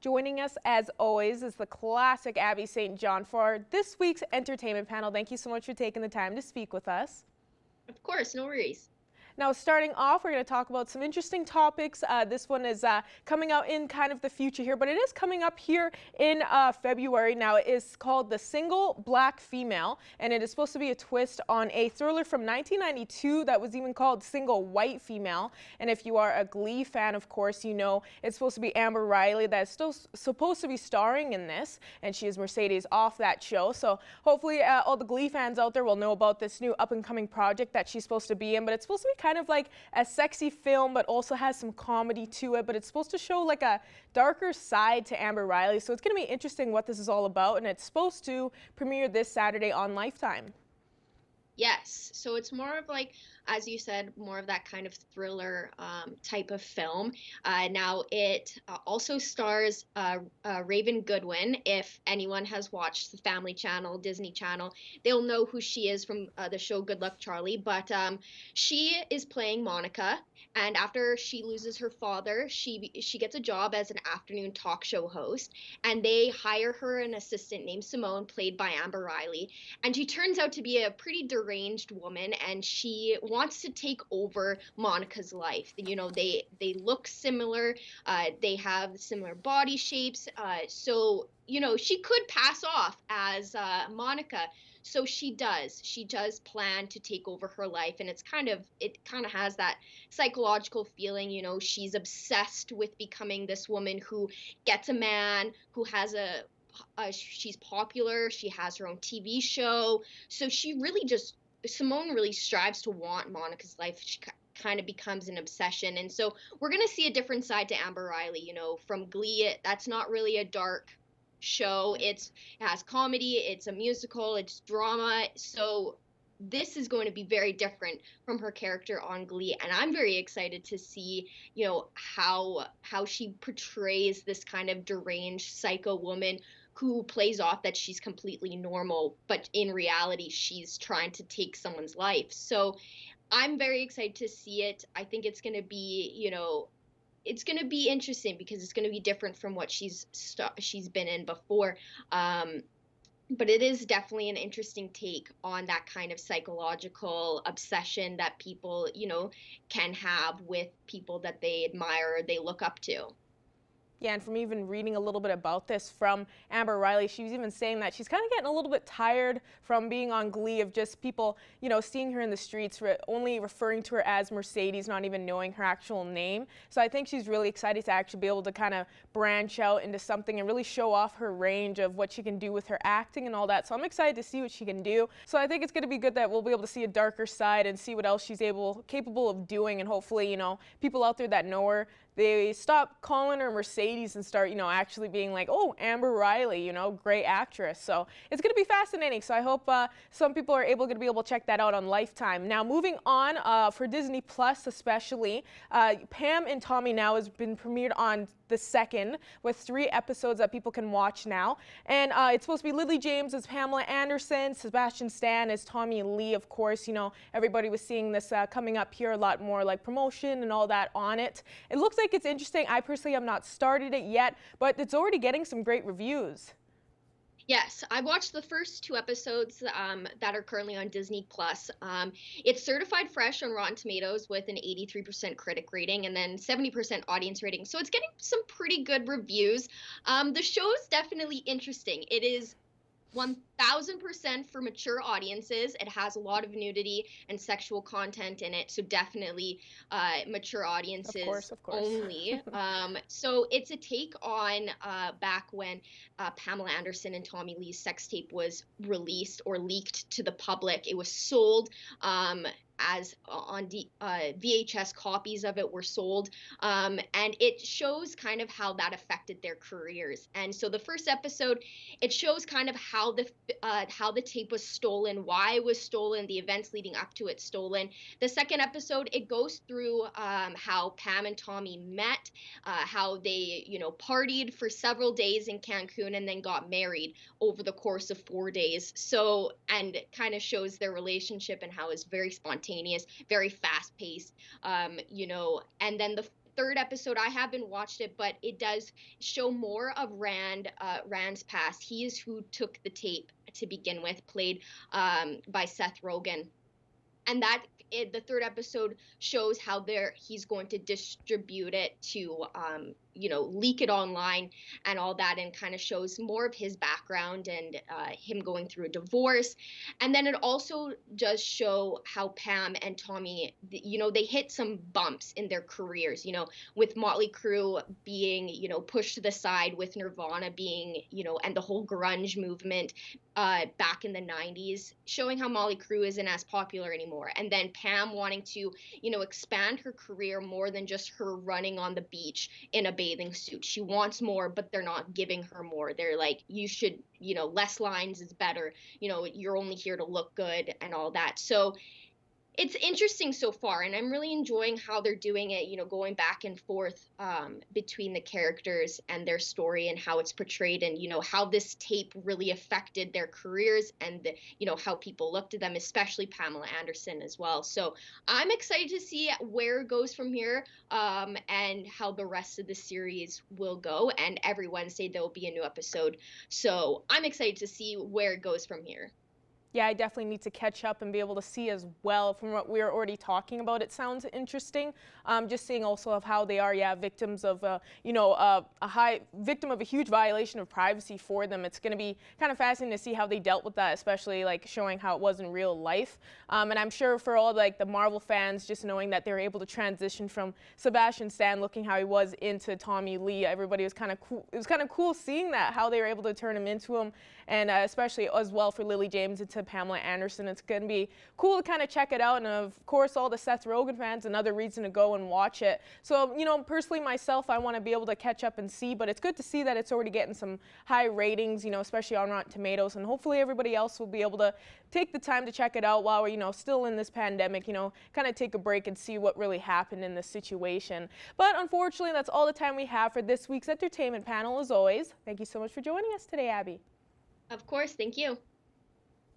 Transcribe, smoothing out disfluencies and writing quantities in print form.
Joining us, as always, is the classic Abby St. John for this week's entertainment panel. Thank you so much for taking the time to speak with us. Of course, no worries. Now, starting off, we're going to talk about some interesting topics. This one is coming out in kind of the future here, but it is coming up here in February. Now, it is called The Single Black Female, and it is supposed to be a twist on a thriller from 1992 that was even called Single White Female. And if you are a Glee fan, of course, you know it's supposed to be Amber Riley that is still supposed to be starring in this, and she is Mercedes off that show. So hopefully all the Glee fans out there will know about this new up-and-coming project that she's supposed to be in, but it's supposed to be kind of like a sexy film, but also has some comedy to it. But it's supposed to show like a darker side to Amber Riley. So it's going to be interesting what this is all about. And it's supposed to premiere this Saturday on Lifetime. Yes, so it's more of like, as you said, more of that kind of thriller type of film. Now it also stars Raven Goodwin. If anyone has watched the Family Channel, Disney Channel, they'll know who she is from the show Good Luck Charlie. But she is playing Monica, and after she loses her father, she gets a job as an afternoon talk show host, and they hire her an assistant named Simone, played by Amber Riley, and she turns out to be a pretty deranged woman, and she wants to take over Monica's life. You know, they look similar, they have similar body shapes, so you know she could pass off as Monica. So she does plan to take over her life, and it kind of has that psychological feeling. You know, she's obsessed with becoming this woman who gets a man, who has she's popular, she has her own TV show, so Simone really strives to want Monica's life. She kind of becomes an obsession, and so we're gonna see a different side to Amber Riley. You know, from Glee, that's not really a dark show. It has comedy, it's a musical, it's drama. So this is going to be very different from her character on Glee, and I'm very excited to see, you know, how she portrays this kind of deranged psycho woman who plays off that she's completely normal, but in reality she's trying to take someone's life. So I'm very excited to see it. I think it's going to be, you know, it's going to be interesting because it's going to be different from what she's been in before. But it is definitely an interesting take on that kind of psychological obsession that people, you know, can have with people that they admire or they look up to. Yeah, and from even reading a little bit about this from Amber Riley, she was even saying that she's kind of getting a little bit tired from being on Glee of just people, you know, seeing her in the streets, only referring to her as Mercedes, not even knowing her actual name. So I think she's really excited to actually be able to kind of branch out into something and really show off her range of what she can do with her acting and all that. So I'm excited to see what she can do. So I think it's going to be good that we'll be able to see a darker side and see what else she's capable of doing. And hopefully, you know, people out there that know her, they stop calling her Mercedes and start, you know, actually being like, oh, Amber Riley, you know, great actress. So it's going to be fascinating. So I hope some people are going to be able to check that out on Lifetime. Now, moving on for Disney Plus especially, Pam and Tommy now has been premiered on the 2nd with 3 episodes that people can watch now. And it's supposed to be Lily James as Pamela Anderson, Sebastian Stan as Tommy Lee, of course. You know, everybody was seeing this coming up here, a lot more like promotion and all that on it. It looks like it's interesting. I personally have not started it yet, but it's already getting some great reviews. Yes, I watched the first 2 episodes that are currently on Disney Plus. It's certified fresh on Rotten Tomatoes with an 83% critic rating and then 70% audience rating. So it's getting some pretty good reviews. The show is definitely interesting. It is 1000% for mature audiences. It has a lot of nudity and sexual content in it, so definitely mature audiences of course. only. So it's a take on back when Pamela Anderson and Tommy Lee's sex tape was released or leaked to the public. It was sold as on VHS copies of it were sold, and it shows kind of how that affected their careers. And so the first episode, it shows kind of how the tape was stolen, why it was stolen, the events leading up to it stolen. The second episode, it goes through how Pam and Tommy met, how they, you know, partied for several days in Cancun and then got married over the course of 4 days. So, and it kind of shows their relationship and how it's very spontaneous, very fast paced, you know. And then third episode, I haven't watched it, but it does show more of Rand's past. He is who took the tape to begin with, played by Seth Rogen. And the third episode shows how he's going to distribute it to leak it online and all that, and kind of shows more of his background and him going through a divorce. And then it also does show how Pam and Tommy, they hit some bumps in their careers, with Motley Crue being pushed to the side, with Nirvana being and the whole grunge movement back in the 90s, showing how Motley Crue isn't as popular anymore. And then Pam wanting to, expand her career more than just her running on the beach in a bathing suit. She wants more, but they're not giving her more. They're like, you should, less lines is better. You're only here to look good and all that. So it's interesting so far, and I'm really enjoying how they're doing it, going back and forth between the characters and their story and how it's portrayed, and, how this tape really affected their careers, and, how people looked at them, especially Pamela Anderson as well. So I'm excited to see where it goes from here, and how the rest of the series will go. And every Wednesday there will be a new episode. So I'm excited to see where it goes from here. Yeah, I definitely need to catch up and be able to see as well. From what we were already talking about, it sounds interesting. Just seeing also of how they are, victims of, a victim of a huge violation of privacy for them. It's going to be kind of fascinating to see how they dealt with that, especially like showing how it was in real life. And I'm sure for all like the Marvel fans, just knowing that they were able to transition from Sebastian Stan, looking how he was, into Tommy Lee, everybody was kind of cool. It was kind of cool seeing that, how they were able to turn him into him, and especially as well for Lily James into Pamela Anderson. It's going to be cool to kind of check it out, and of course all the Seth Rogen fans, another reason to go and watch it. So personally myself, I want to be able to catch up and see, but it's good to see that it's already getting some high ratings, especially on Rotten Tomatoes, and hopefully everybody else will be able to take the time to check it out while we're still in this pandemic, kind of take a break and see what really happened in this situation. But unfortunately, that's all the time we have for this week's entertainment panel. As always, thank you so much for joining us today, Abby. Of course, thank you.